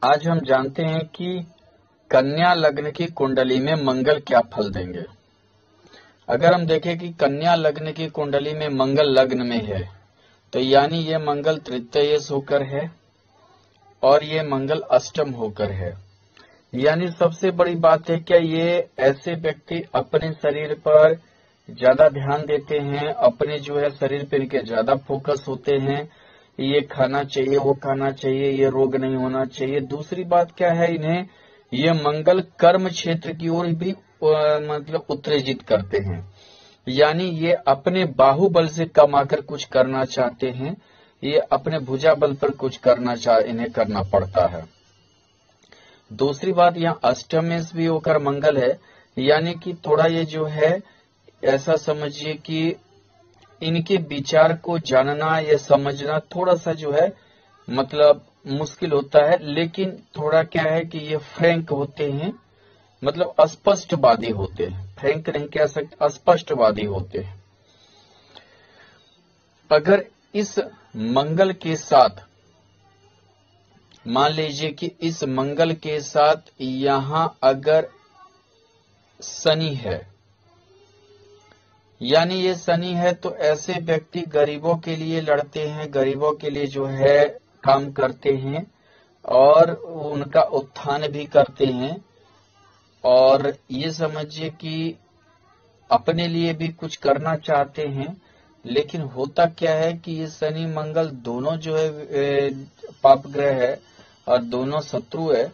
आज हम जानते हैं कि कन्या लग्न की कुंडली में मंगल क्या फल देंगे। अगर हम देखें कि कन्या लग्न की कुंडली में मंगल लग्न में है तो यानी ये मंगल तृतीयेश होकर है और ये मंगल अष्टम होकर है। यानी सबसे बड़ी बात है क्या ये ऐसे व्यक्ति अपने शरीर पर ज्यादा ध्यान देते हैं, अपने जो है शरीर पर इनके ज्यादा फोकस होते हैं, ये खाना चाहिए वो खाना चाहिए, ये रोग नहीं होना चाहिए। दूसरी बात क्या है, इन्हें ये मंगल कर्म क्षेत्र की ओर भी मतलब उत्तेजित करते हैं। यानी ये अपने बाहुबल से कमाकर कुछ करना चाहते हैं, ये अपने भुजा बल पर कुछ इन्हें करना पड़ता है। दूसरी बात, यहाँ अष्टमेश भी होकर मंगल है, यानी कि थोड़ा ये जो है ऐसा समझिए कि इनके विचार को जानना या समझना थोड़ा सा जो है मतलब मुश्किल होता है, लेकिन थोड़ा क्या है कि ये फ्रैंक होते हैं, मतलब अस्पष्टवादी होते हैं। फ्रैंक नहीं कह सकते, अस्पष्टवादी होते हैं। अगर इस मंगल के साथ मान लीजिए कि इस मंगल के साथ यहां अगर शनि है, यानी ये शनि है, तो ऐसे व्यक्ति गरीबों के लिए लड़ते हैं, गरीबों के लिए जो है काम करते हैं और उनका उत्थान भी करते हैं। और ये समझिए कि अपने लिए भी कुछ करना चाहते हैं। लेकिन होता क्या है कि ये शनि मंगल दोनों जो है पाप ग्रह है और दोनों शत्रु है,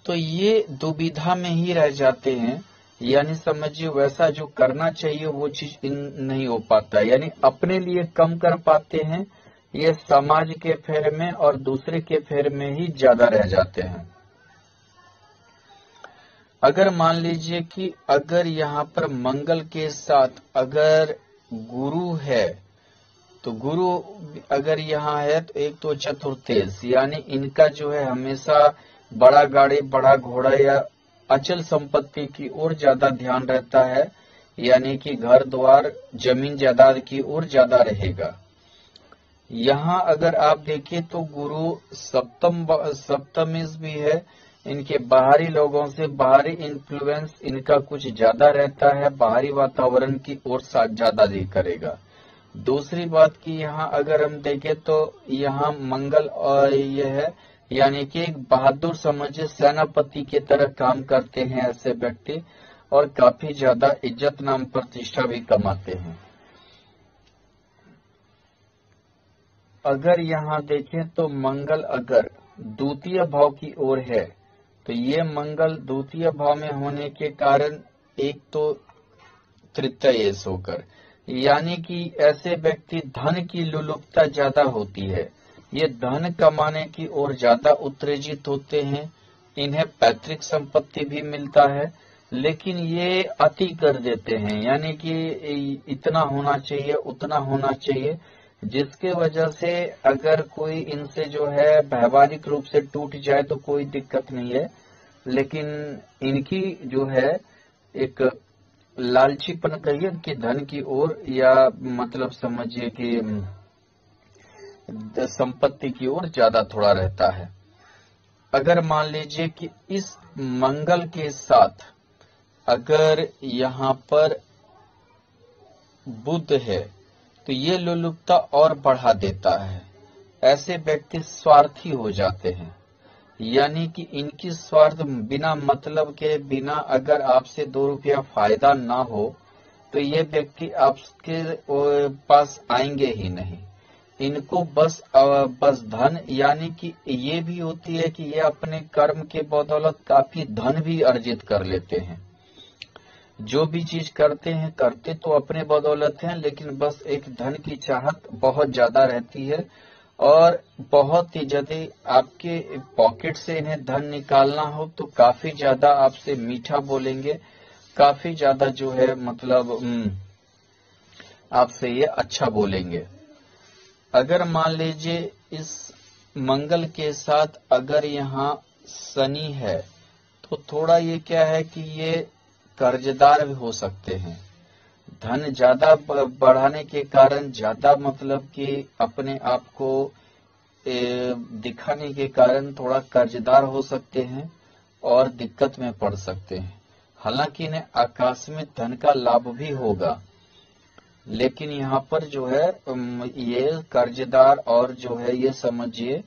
तो ये दुविधा में ही रह जाते हैं। यानी समझिए वैसा जो करना चाहिए वो चीज नहीं हो पाता, यानी अपने लिए कम कर पाते हैं, ये समाज के फेर में और दूसरे के फेर में ही ज्यादा रह जाते हैं। अगर मान लीजिए कि अगर यहाँ पर मंगल के साथ अगर गुरु है, तो गुरु अगर यहाँ है तो एक तो चतुर्थेश, यानी इनका जो है हमेशा बड़ा गाड़ी बड़ा घोड़ा या अचल संपत्ति की ओर ज्यादा ध्यान रहता है, यानी कि घर द्वार जमीन जायदाद की ओर ज्यादा रहेगा। यहाँ अगर आप देखिए तो गुरु सप्तमेश भी है, इनके बाहरी लोगों से बाहरी इन्फ्लुएंस इनका कुछ ज्यादा रहता है, बाहरी वातावरण की ओर ज्यादा दी करेगा। दूसरी बात की यहाँ अगर हम देखें तो यहाँ मंगल और ये है, यानी कि एक बहादुर समझे सेनापति की तरह काम करते हैं ऐसे व्यक्ति, और काफी ज्यादा इज्जत नाम प्रतिष्ठा भी कमाते हैं। अगर यहाँ देखें तो मंगल अगर द्वितीय भाव की ओर है, तो ये मंगल द्वितीय भाव में होने के कारण एक तो तृतीयेश होकर, यानी कि ऐसे व्यक्ति धन की लुलुपता ज्यादा होती है, ये धन कमाने की ओर ज्यादा उत्तेजित होते हैं। इन्हें पैतृक संपत्ति भी मिलता है, लेकिन ये अति कर देते हैं, यानी कि इतना होना चाहिए उतना होना चाहिए, जिसके वजह से अगर कोई इनसे जो है व्यवहारिक रूप से टूट जाए तो कोई दिक्कत नहीं है, लेकिन इनकी जो है एक लालचीपन कहिए कि धन की ओर, या मतलब समझिए कि संपत्ति की ओर ज्यादा थोड़ा रहता है। अगर मान लीजिए कि इस मंगल के साथ अगर यहाँ पर बुध है, तो ये लोलुपता और बढ़ा देता है। ऐसे व्यक्ति स्वार्थी हो जाते हैं, यानी कि इनकी स्वार्थ बिना मतलब के, बिना अगर आपसे 2 रुपया फायदा ना हो तो ये व्यक्ति आपके पास आएंगे ही नहीं। इनको बस धन, यानी कि ये भी होती है कि ये अपने कर्म के बदौलत काफी धन भी अर्जित कर लेते हैं। जो भी चीज करते हैं करते तो अपने बदौलत हैं, लेकिन बस एक धन की चाहत बहुत ज्यादा रहती है, और बहुत ही यदि आपके पॉकेट से इन्हें धन निकालना हो तो काफी ज्यादा आपसे मीठा बोलेंगे, काफी ज्यादा जो है मतलब आपसे ये अच्छा बोलेंगे। अगर मान लीजिए इस मंगल के साथ अगर यहाँ शनि है, तो थोड़ा ये क्या है कि ये कर्जदार भी हो सकते हैं। धन ज्यादा बढ़ाने के कारण ज्यादा मतलब कि अपने आप को दिखाने के कारण थोड़ा कर्जदार हो सकते हैं और दिक्कत में पड़ सकते हैं। हालांकि इन्हें आकस्मिक धन का लाभ भी होगा, लेकिन यहाँ पर जो है ये कर्जदार और जो है ये समझिए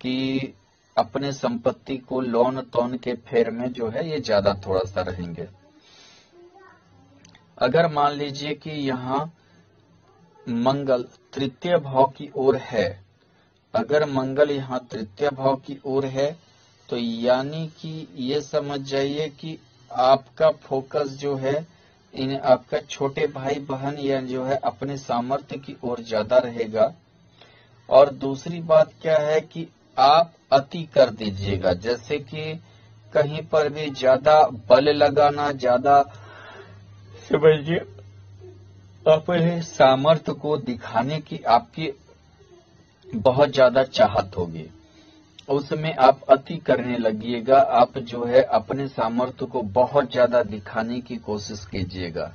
कि अपने संपत्ति को लोन तोन के फेर में जो है ये ज्यादा थोड़ा सा रहेंगे। अगर मान लीजिए कि यहाँ मंगल तृतीय भाव की ओर है, अगर मंगल यहाँ तृतीय भाव की ओर है तो यानी कि ये समझ जाइए कि आपका फोकस जो है इन आपका छोटे भाई बहन या जो है अपने सामर्थ्य की ओर ज्यादा रहेगा। और दूसरी बात क्या है कि आप अति कर दीजिएगा, जैसे कि कहीं पर भी ज्यादा बल लगाना, ज्यादा समझिए अपने सामर्थ्य को दिखाने की आपकी बहुत ज्यादा चाहत होगी, उसमें आप अति करने लगिएगा। आप जो है अपने सामर्थ्य को बहुत ज्यादा दिखाने की कोशिश कीजिएगा।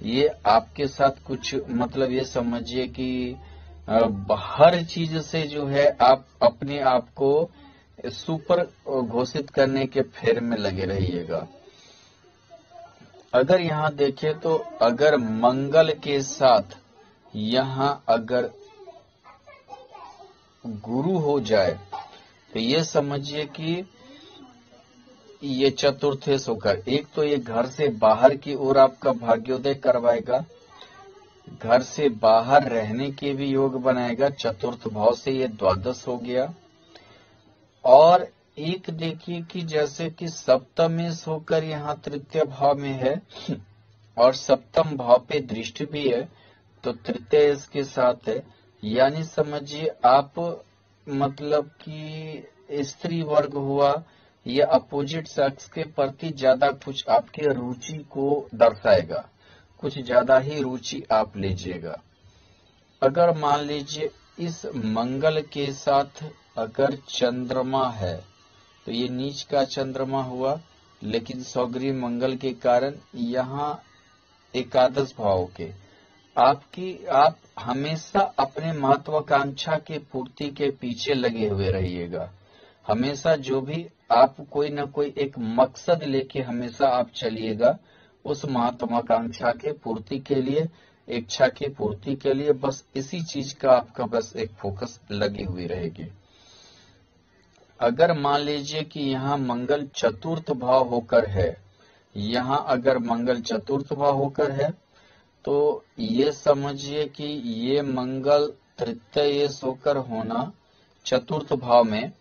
ये आपके साथ कुछ मतलब ये समझिए कि हर चीज से जो है आप अपने आप को सुपर घोषित करने के फेर में लगे रहिएगा। अगर यहाँ देखें तो अगर मंगल के साथ यहाँ अगर गुरु हो जाए तो ये समझिए कि ये चतुर्थेश होकर एक तो ये घर से बाहर की ओर आपका भाग्योदय करवाएगा, घर से बाहर रहने के भी योग बनाएगा। चतुर्थ भाव से ये द्वादश हो गया। और एक देखिए कि जैसे कि सप्तमेश होकर यहाँ तृतीय भाव में है और सप्तम भाव पे दृष्टि भी है, तो तृतीय के साथ है। यानी समझिए आप मतलब कि स्त्री वर्ग हुआ या अपोजिट सेक्स के प्रति ज्यादा कुछ आपके रुचि को दर्शाएगा, कुछ ज्यादा ही रुचि आप लीजिएगा। अगर मान लीजिए इस मंगल के साथ अगर चंद्रमा है तो ये नीच का चंद्रमा हुआ, लेकिन सौगरी मंगल के कारण यहाँ एकादश भाव के आप हमेशा अपने महत्वाकांक्षा के पूर्ति के पीछे लगे हुए रहिएगा। हमेशा जो भी आप कोई न कोई एक मकसद लेके हमेशा आप चलिएगा, उस महत्वाकांक्षा के पूर्ति के लिए, इच्छा की पूर्ति के लिए, बस इसी चीज का आपका बस एक फोकस लगी हुई रहेगी। अगर मान लीजिए कि यहाँ मंगल चतुर्थ भाव होकर है, यहाँ अगर मंगल चतुर्थ भाव होकर है तो ये समझिए कि ये मंगल तृतीय होकर होना चतुर्थ भाव में,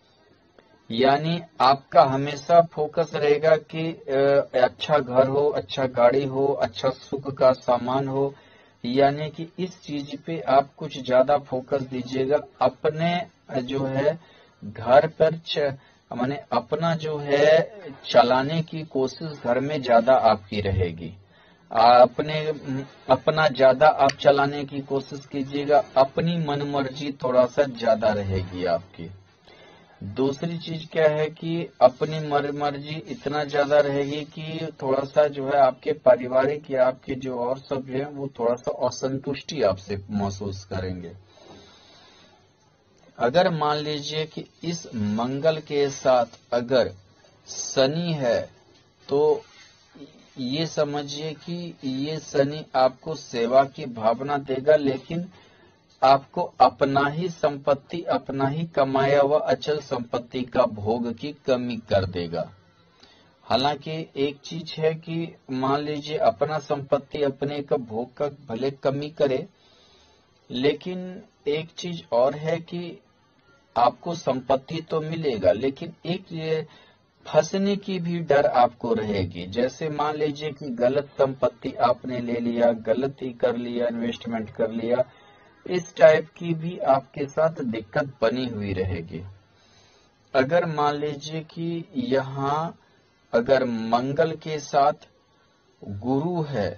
यानी आपका हमेशा फोकस रहेगा कि अच्छा घर हो, अच्छा गाड़ी हो, अच्छा सुख का सामान हो, यानी कि इस चीज पे आप कुछ ज्यादा फोकस दीजिएगा। अपने जो है घर पर माने अपना जो है चलाने की कोशिश घर में ज्यादा आपकी रहेगी। अपना ज्यादा आप चलाने की कोशिश कीजिएगा, अपनी मनमर्जी थोड़ा सा ज्यादा रहेगी आपकी। दूसरी चीज क्या है कि अपनी मनमर्जी इतना ज्यादा रहेगी कि थोड़ा सा जो है आपके पारिवारिक या आपके जो और सब है वो थोड़ा सा असंतुष्टि आपसे महसूस करेंगे। अगर मान लीजिए कि इस मंगल के साथ अगर शनि है तो ये समझिए कि ये शनि आपको सेवा की भावना देगा, लेकिन आपको अपना ही संपत्ति, अपना ही कमाया हुआ अचल संपत्ति का भोग की कमी कर देगा। हालांकि एक चीज है कि मान लीजिए अपना संपत्ति अपने का भोग का भले कमी करे, लेकिन एक चीज और है कि आपको संपत्ति तो मिलेगा, लेकिन एक ये फंसने की भी डर आपको रहेगी। जैसे मान लीजिए कि गलत संपत्ति आपने ले लिया, गलत ही कर लिया, इन्वेस्टमेंट कर लिया, इस टाइप की भी आपके साथ दिक्कत बनी हुई रहेगी। अगर मान लीजिए कि यहाँ अगर मंगल के साथ गुरु है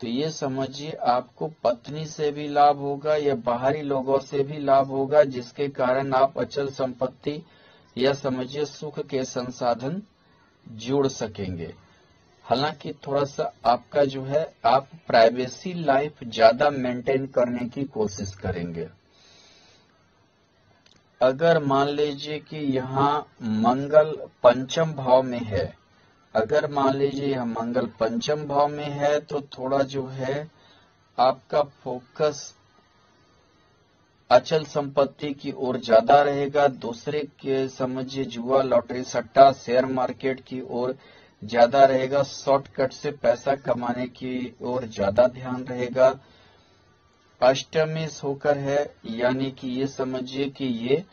तो ये समझिए आपको पत्नी से भी लाभ होगा या बाहरी लोगों से भी लाभ होगा, जिसके कारण आप अचल संपत्ति या समझिए सुख के संसाधन जोड़ सकेंगे। हालांकि थोड़ा सा आपका जो है आप प्राइवेसी लाइफ ज्यादा मेंटेन करने की कोशिश करेंगे। अगर मान लीजिए कि यहाँ मंगल पंचम भाव में है, अगर मान लीजिए यह मंगल पंचम भाव में है तो थोड़ा जो है आपका फोकस अचल संपत्ति की ओर ज्यादा रहेगा। दूसरे के समझिए जुआ, लॉटरी, सट्टा, शेयर मार्केट की ओर ज्यादा रहेगा। शॉर्टकट से पैसा कमाने की ओर ज्यादा ध्यान रहेगा। अष्टमी होकर है, यानी कि ये समझिए कि ये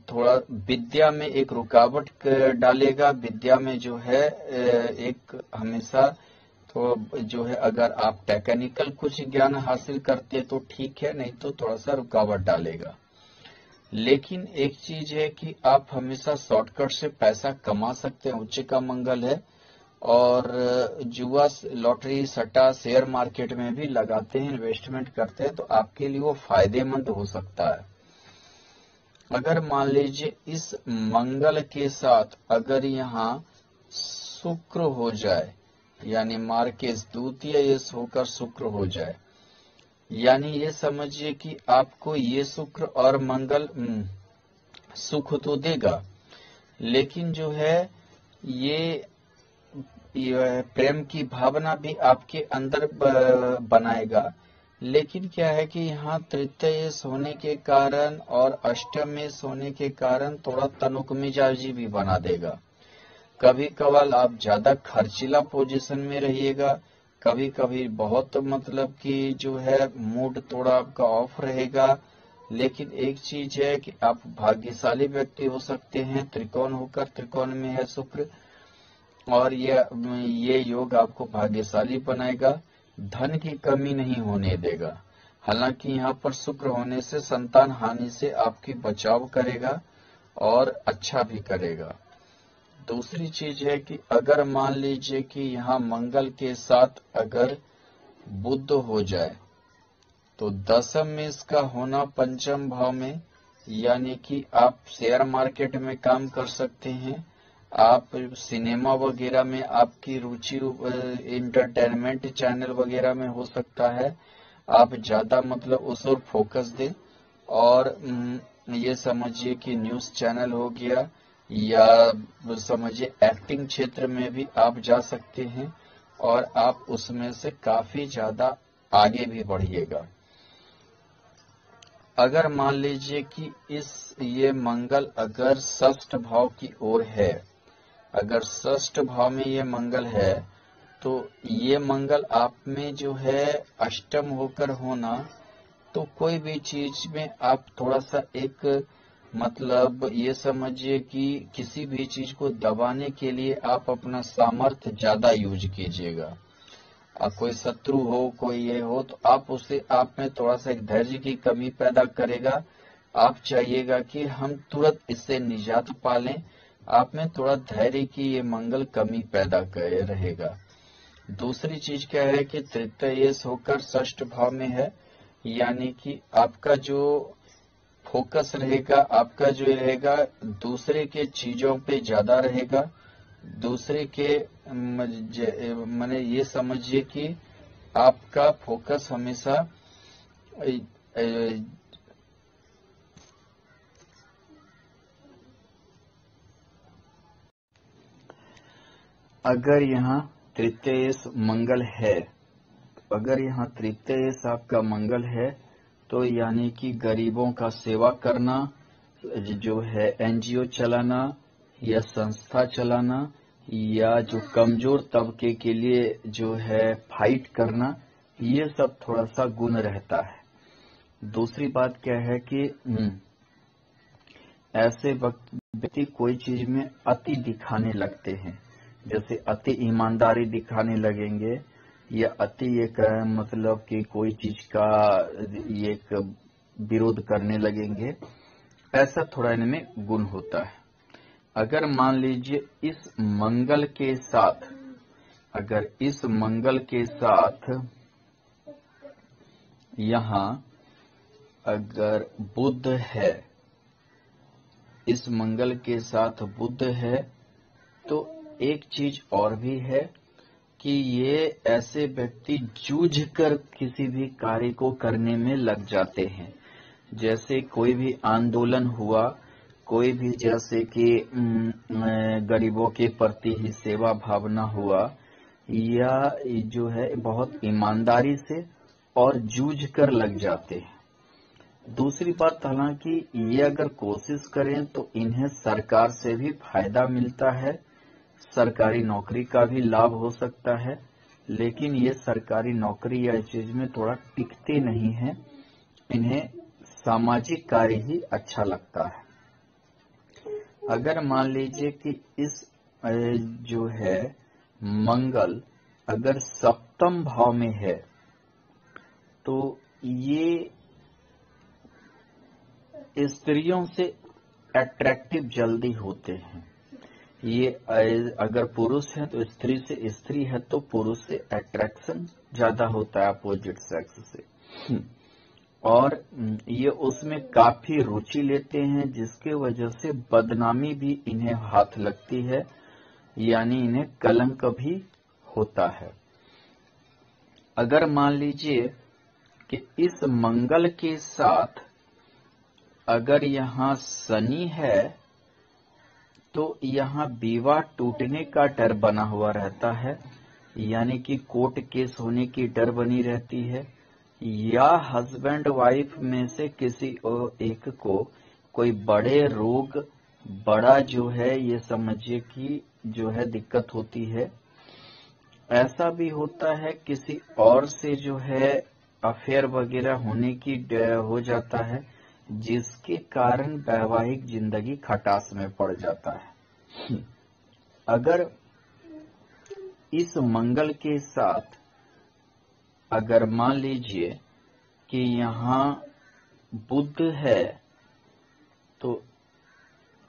थोड़ा विद्या में एक रुकावट डालेगा। विद्या में जो है एक हमेशा तो जो है अगर आप टेक्निकल कुछ ज्ञान हासिल करते तो ठीक है, नहीं तो थोड़ा सा रुकावट डालेगा। लेकिन एक चीज है कि आप हमेशा शॉर्टकट से पैसा कमा सकते हैं। उच्च का मंगल है और जुआ, लॉटरी, सट्टा, शेयर मार्केट में भी लगाते हैं, इन्वेस्टमेंट करते हैं तो आपके लिए वो फायदेमंद हो सकता है। अगर मान लीजिए इस मंगल के साथ अगर यहाँ शुक्र हो जाए, यानी मार्केस द्वितीय ये होकर शुक्र हो जाए, यानी ये समझिए कि आपको ये शुक्र और मंगल सुख तो देगा, लेकिन जो है ये प्रेम की भावना भी आपके अंदर बनाएगा। लेकिन क्या है कि यहाँ तृतीय होने के कारण और अष्टम होने के कारण थोड़ा तनुक मिजाजी भी बना देगा। कभी कभार आप ज्यादा खर्चीला पोजीशन में रहिएगा, कभी कभी बहुत मतलब कि जो है मूड थोड़ा आपका ऑफ रहेगा। लेकिन एक चीज है कि आप भाग्यशाली व्यक्ति हो सकते हैं। त्रिकोण होकर त्रिकोण में है शुक्र और ये योग आपको भाग्यशाली बनाएगा, धन की कमी नहीं होने देगा। हालांकि यहाँ पर शुक्र होने से संतान हानि से आपकी बचाव करेगा और अच्छा भी करेगा। दूसरी चीज है कि अगर मान लीजिए कि यहाँ मंगल के साथ अगर बुध हो जाए तो दशम में इसका होना पंचम भाव में, यानी कि आप शेयर मार्केट में काम कर सकते हैं, आप सिनेमा वगैरह में आपकी रुचि इंटरटेनमेंट चैनल वगैरह में हो सकता है, आप ज्यादा मतलब उस ओर फोकस दें। और ये समझिए कि न्यूज चैनल हो गया या समझिए एक्टिंग क्षेत्र में भी आप जा सकते हैं और आप उसमें से काफी ज्यादा आगे भी बढ़िएगा। अगर मान लीजिए कि ये मंगल अगर षष्ठ भाव की ओर है, अगर षष्ठ भाव में ये मंगल है तो ये मंगल आप में जो है अष्टम होकर होना, तो कोई भी चीज में आप थोड़ा सा एक मतलब ये समझिए कि किसी भी चीज को दबाने के लिए आप अपना सामर्थ्य ज्यादा यूज कीजिएगा। कोई शत्रु हो, कोई ये हो, तो आप उसे आप में थोड़ा सा एक धैर्य की कमी पैदा करेगा। आप चाहिएगा कि हम तुरंत इससे निजात पा लें, आप में थोड़ा धैर्य की ये मंगल कमी पैदा कर रहेगा। दूसरी चीज क्या है कि तृतीय होकर षष्ठ भाव में है, यानी कि आपका जो फोकस रहेगा, आपका जो रहेगा दूसरे के चीजों पे ज्यादा रहेगा। दूसरे के माने ये समझिए कि आपका फोकस हमेशा अगर यहाँ तृतीय मंगल है, अगर यहाँ तृतीय आपका मंगल है तो यानी कि गरीबों का सेवा करना, जो है एनजीओ चलाना या संस्था चलाना या जो कमजोर तबके के लिए जो है फाइट करना, ये सब थोड़ा सा गुण रहता है। दूसरी बात क्या है कि ऐसे व्यक्ति कोई चीज में अति दिखाने लगते हैं, जैसे अति ईमानदारी दिखाने लगेंगे या अति एक मतलब कि कोई चीज का एक विरोध करने लगेंगे, ऐसा थोड़ा इनमें गुण होता है। अगर मान लीजिए इस मंगल के साथ, अगर इस मंगल के साथ यहाँ अगर बुध है, इस मंगल के साथ बुध है, तो एक चीज और भी है कि ये ऐसे व्यक्ति जूझ कर किसी भी कार्य को करने में लग जाते हैं। जैसे कोई भी आंदोलन हुआ, कोई भी जैसे कि गरीबों के प्रति ही सेवा भावना हुआ, या जो है बहुत ईमानदारी से और जूझ कर लग जाते हैं। दूसरी बात, हालांकि ये अगर कोशिश करें तो इन्हें सरकार से भी फायदा मिलता है, सरकारी नौकरी का भी लाभ हो सकता है, लेकिन ये सरकारी नौकरी या इस चीज में थोड़ा टिकते नहीं है, इन्हें सामाजिक कार्य ही अच्छा लगता है। अगर मान लीजिए कि इस जो है मंगल अगर सप्तम भाव में है तो ये स्त्रियों से अट्रैक्टिव जल्दी होते हैं। ये अगर पुरुष है तो स्त्री से, स्त्री है तो पुरुष से अट्रैक्शन ज्यादा होता है अपोजिट सेक्स से, और ये उसमें काफी रुचि लेते हैं, जिसके वजह से बदनामी भी इन्हें हाथ लगती है, यानी इन्हें कलंक भी होता है। अगर मान लीजिए कि इस मंगल के साथ अगर यहाँ शनि है तो यहाँ विवाह टूटने का डर बना हुआ रहता है, यानी कि कोर्ट केस होने की डर बनी रहती है, या हस्बैंड वाइफ में से किसी एक को कोई बड़े रोग, बड़ा जो है ये समझिए कि जो है दिक्कत होती है। ऐसा भी होता है किसी और से जो है अफेयर वगैरह होने की हो जाता है, जिसके कारण वैवाहिक जिंदगी खटास में पड़ जाता है। अगर इस मंगल के साथ अगर मान लीजिए कि यहाँ बुध है तो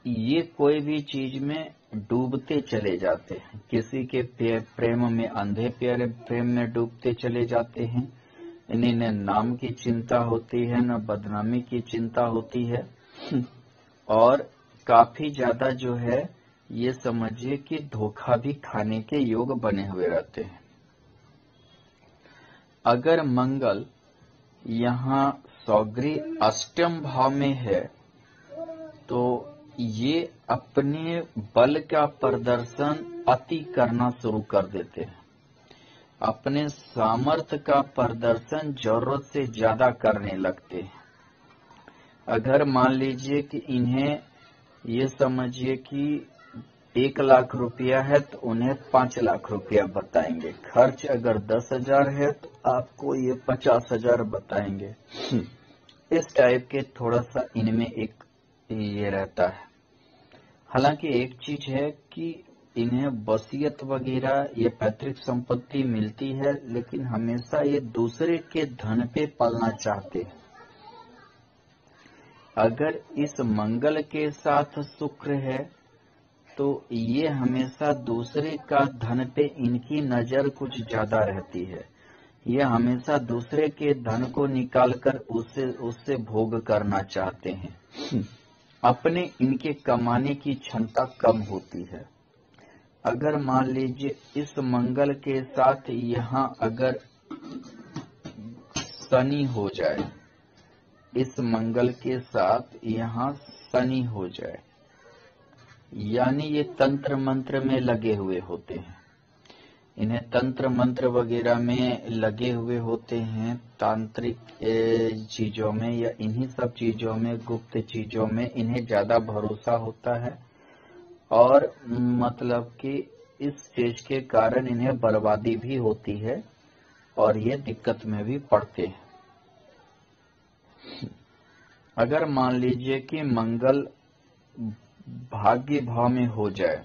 ये कोई भी चीज में डूबते चले जाते हैं, किसी के प्रेम में, अंधे प्यारे प्रेम में डूबते चले जाते हैं। इन्हें न नाम की चिंता होती है, न बदनामी की चिंता होती है, और काफी ज्यादा जो है ये समझिए कि धोखा भी खाने के योग बने हुए रहते हैं। अगर मंगल यहाँ सौगरी अष्टम भाव में है तो ये अपने बल का प्रदर्शन अति करना शुरू कर देते हैं, अपने सामर्थ्य का प्रदर्शन जरूरत से ज्यादा करने लगते हैं। अगर मान लीजिए कि इन्हें ये समझिए कि 1 लाख रुपया है तो उन्हें 5 लाख रुपया बताएंगे, खर्च अगर 10,000 है तो आपको ये 50,000 बताएंगे। इस टाइप के थोड़ा सा इनमें एक ये रहता है। हालांकि एक चीज है कि इन्हें वसीयत वगैरह ये पैतृक संपत्ति मिलती है, लेकिन हमेशा ये दूसरे के धन पे पलना चाहते हैं। अगर इस मंगल के साथ शुक्र है तो ये हमेशा दूसरे का धन पे इनकी नजर कुछ ज्यादा रहती है, ये हमेशा दूसरे के धन को निकालकर उससे भोग करना चाहते हैं, अपने इनके कमाने की क्षमता कम होती है। अगर मान लीजिए इस मंगल के साथ यहाँ अगर शनि हो जाए, इस मंगल के साथ यहाँ शनि हो जाए, यानी ये तंत्र मंत्र में लगे हुए होते हैं, इन्हें तंत्र मंत्र वगैरह में लगे हुए होते हैं, तांत्रिक चीजों में या इन्हीं सब चीजों में, गुप्त चीजों में इन्हें ज्यादा भरोसा होता है, और मतलब कि इस चीज के कारण इन्हें बर्बादी भी होती है और ये दिक्कत में भी पड़ते हैं। अगर मान लीजिए कि मंगल भाग्य भाव में हो जाए,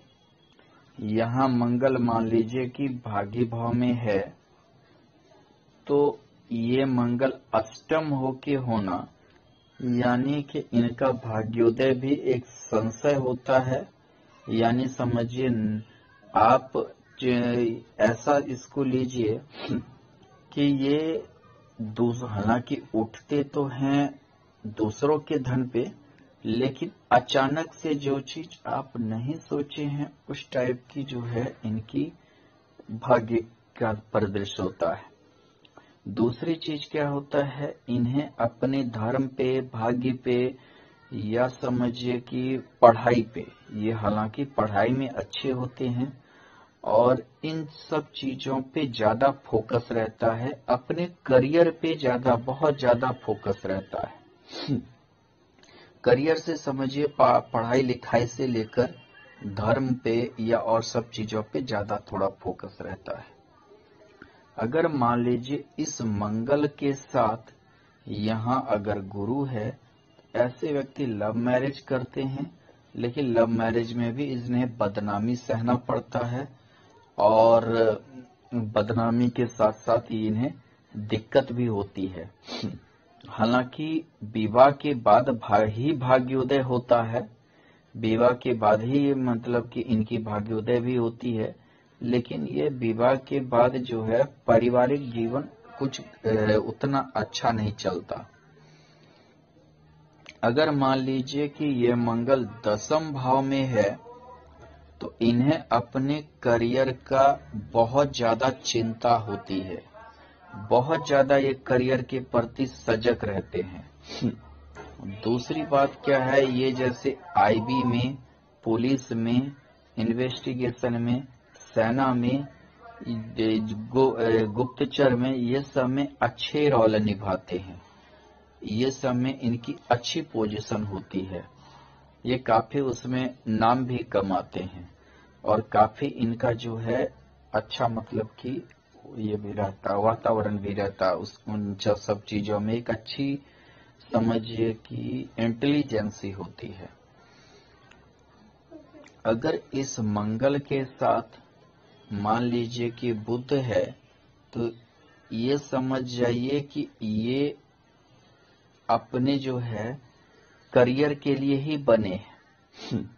यहाँ मंगल मान लीजिए कि भाग्य भाव में है, तो ये मंगल अष्टम होके होना, यानी कि इनका भाग्योदय भी एक संशय होता है, यानी समझिए आप ऐसा इसको लीजिए कि ये हालांकि उठते तो हैं दूसरों के धन पे, लेकिन अचानक से जो चीज आप नहीं सोचे हैं उस टाइप की जो है इनकी भाग्य का परिदृश्य होता है। दूसरी चीज क्या होता है, इन्हें अपने धर्म पे, भाग्य पे, या समझिए कि पढ़ाई पे, ये हालांकि पढ़ाई में अच्छे होते हैं और इन सब चीजों पे ज्यादा फोकस रहता है, अपने करियर पे ज्यादा, बहुत ज्यादा फोकस रहता है। करियर से समझिए पढ़ाई लिखाई से लेकर धर्म पे या और सब चीजों पे ज्यादा थोड़ा फोकस रहता है। अगर मान लीजिए इस मंगल के साथ यहाँ अगर गुरु है, ऐसे व्यक्ति लव मैरिज करते हैं, लेकिन लव मैरिज में भी इन्हें बदनामी सहना पड़ता है और बदनामी के साथ साथ ही इन्हें दिक्कत भी होती है। हालांकि विवाह के बाद ही भाग्योदय होता है, विवाह के बाद ही मतलब कि इनकी भाग्योदय भी होती है, लेकिन ये विवाह के बाद जो है पारिवारिक जीवन कुछ उतना अच्छा नहीं चलता। अगर मान लीजिए कि ये मंगल 10वें भाव में है तो इन्हें अपने करियर का बहुत ज्यादा चिंता होती है, बहुत ज्यादा ये करियर के प्रति सजग रहते हैं। दूसरी बात क्या है, ये जैसे आईबी में, पुलिस में, इन्वेस्टिगेशन में, सेना में, गुप्तचर में, ये सब में अच्छे रोल निभाते हैं, ये सब में इनकी अच्छी पोजीशन होती है, ये काफी उसमें नाम भी कमाते हैं और काफी इनका जो है अच्छा मतलब कि ये भी रहता, वातावरण भी रहता, उन सब चीजों में एक अच्छी समझिए कि इंटेलिजेंसी होती है। अगर इस मंगल के साथ मान लीजिए कि बुध है तो ये समझ जाइए कि ये अपने जो है करियर के लिए ही बने हैं,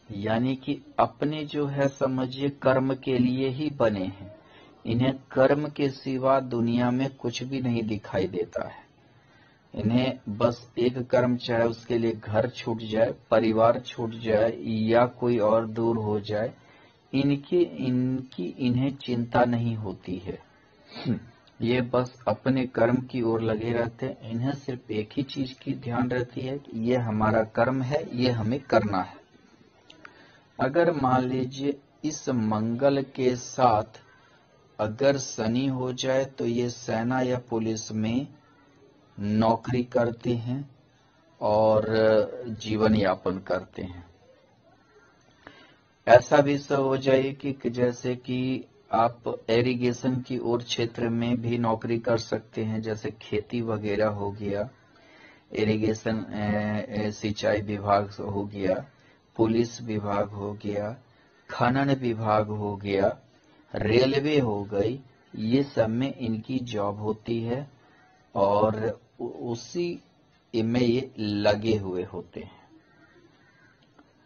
यानी कि अपने जो है समझिए कर्म के लिए ही बने हैं, इन्हें कर्म के सिवा दुनिया में कुछ भी नहीं दिखाई देता है। इन्हें बस एक कर्म, चाहे उसके लिए घर छूट जाए, परिवार छूट जाए या कोई और दूर हो जाए, इनकी इन्हें चिंता नहीं होती है। ये बस अपने कर्म की ओर लगे रहते हैं, इन्हें सिर्फ एक ही चीज की ध्यान रहती है कि ये हमारा कर्म है, ये हमें करना है। अगर मान लीजिए इस मंगल के साथ अगर शनि हो जाए तो ये सेना या पुलिस में नौकरी करते हैं और जीवन यापन करते हैं। ऐसा भी सब हो जाए कि जैसे कि आप एरिगेशन की ओर क्षेत्र में भी नौकरी कर सकते हैं, जैसे खेती वगैरह हो गया, इरिगेशन सिंचाई विभाग हो गया, पुलिस विभाग हो गया, खनन विभाग हो गया, रेलवे हो गई, ये सब में इनकी जॉब होती है और उसी में ये लगे हुए होते हैं।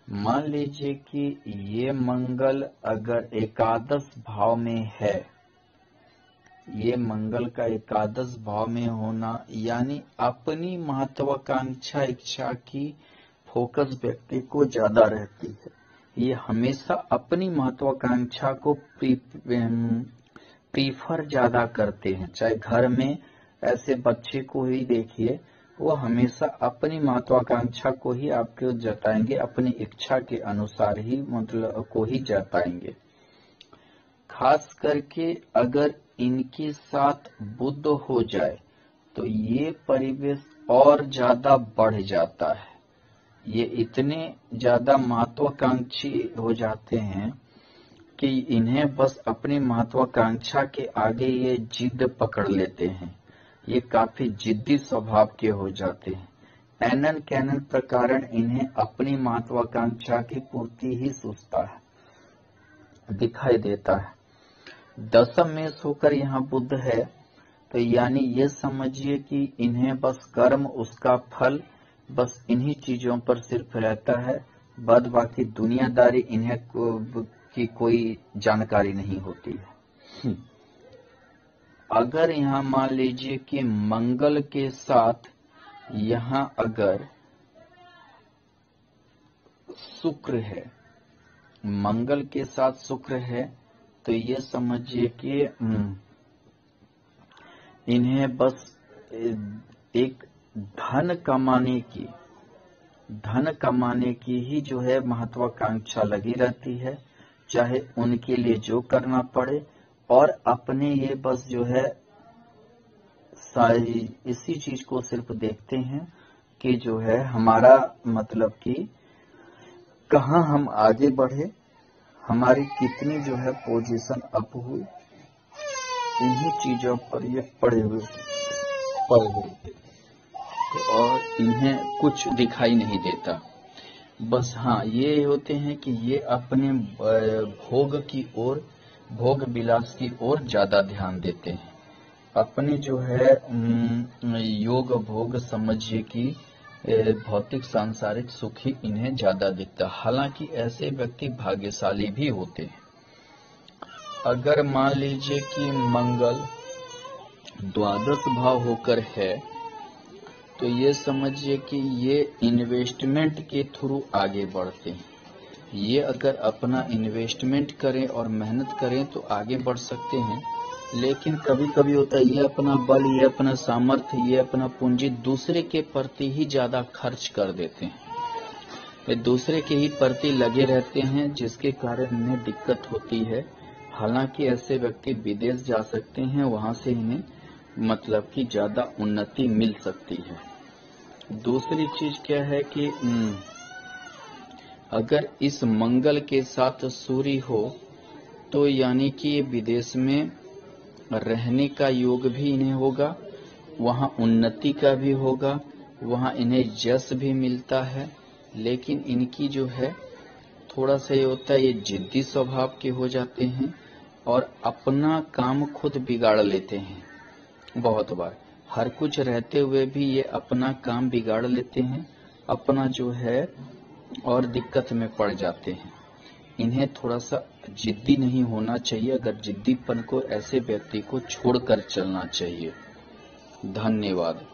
मान लीजिए कि ये मंगल अगर एकादश भाव में है, ये मंगल का एकादश भाव में होना यानी अपनी महत्वाकांक्षा इच्छा की फोकस व्यक्ति को ज्यादा रहती है, ये हमेशा अपनी महत्वाकांक्षा को प्रीफर ज्यादा करते हैं। चाहे घर में ऐसे बच्चे को ही देखिए, वो हमेशा अपनी महत्वाकांक्षा को ही आपको जताएंगे, अपनी इच्छा के अनुसार ही मतलब को ही जताएंगे। खास करके अगर इनके साथ बुध हो जाए तो ये परिवेश और ज्यादा बढ़ जाता है, ये इतने ज्यादा महत्वाकांक्षी हो जाते हैं कि इन्हें बस अपनी महत्वाकांक्षा के आगे ये जिद पकड़ लेते हैं, ये काफी जिद्दी स्वभाव के हो जाते हैं। एनन कैनन प्रकार इन्हें अपनी महत्वाकांक्षा की पूर्ति ही सोचता है, दिखाई देता है। 10वें मेष होकर यहाँ बुध है तो यानी ये समझिए कि इन्हें बस कर्म, उसका फल, बस इन्हीं चीजों पर सिर्फ रहता है, बाद बाकी दुनियादारी इन्हें की कोई जानकारी नहीं होती है। अगर यहाँ मान लीजिए कि मंगल के साथ यहाँ अगर शुक्र है, मंगल के साथ शुक्र है तो ये समझिए कि इन्हें बस एक धन कमाने की ही जो है महत्वाकांक्षा लगी रहती है, चाहे उनके लिए जो करना पड़े, और अपने ये बस जो है सारी इसी चीज को सिर्फ देखते हैं कि जो है हमारा मतलब कि कहाँ हम आगे बढ़े, हमारी कितनी जो है पोजीशन अप हुई, इन्हीं चीजों पर ये पड़े हुए और इन्हें कुछ दिखाई नहीं देता। बस हाँ, ये होते हैं कि ये अपने भोग विलास की ओर ज्यादा ध्यान देते हैं। अपने जो है योग भोग समझिए कि भौतिक सांसारिक सुख ही इन्हें ज्यादा दिखता। हालांकि ऐसे व्यक्ति भाग्यशाली भी होते हैं। अगर मान लीजिए कि मंगल द्वादश भाव होकर है, तो ये समझिए कि ये इन्वेस्टमेंट के थ्रू आगे बढ़ते हैं। ये अगर अपना इन्वेस्टमेंट करें और मेहनत करें तो आगे बढ़ सकते हैं, लेकिन कभी कभी होता है ये अपना बल, ये अपना सामर्थ्य, ये अपना पूंजी दूसरे के प्रति ही ज्यादा खर्च कर देते हैं। वे दूसरे के ही प्रति लगे रहते हैं, जिसके कारण इन्हें दिक्कत होती है। हालांकि ऐसे व्यक्ति विदेश जा सकते हैं, वहां से इन्हें मतलब कि ज्यादा उन्नति मिल सकती है। दूसरी चीज क्या है कि अगर इस मंगल के साथ सूर्य हो तो यानी कि विदेश में रहने का योग भी इन्हें होगा, वहां उन्नति का भी होगा, वहां इन्हें यश भी मिलता है। लेकिन इनकी जो है थोड़ा सा ये होता है, ये जिद्दी स्वभाव के हो जाते हैं और अपना काम खुद बिगाड़ लेते हैं। बहुत बार हर कुछ रहते हुए भी ये अपना काम बिगाड़ लेते हैं, अपना जो है और दिक्कत में पड़ जाते हैं। इन्हें थोड़ा सा जिद्दी नहीं होना चाहिए। अगर जिद्दीपन को ऐसे व्यक्ति को छोड़कर चलना चाहिए। धन्यवाद।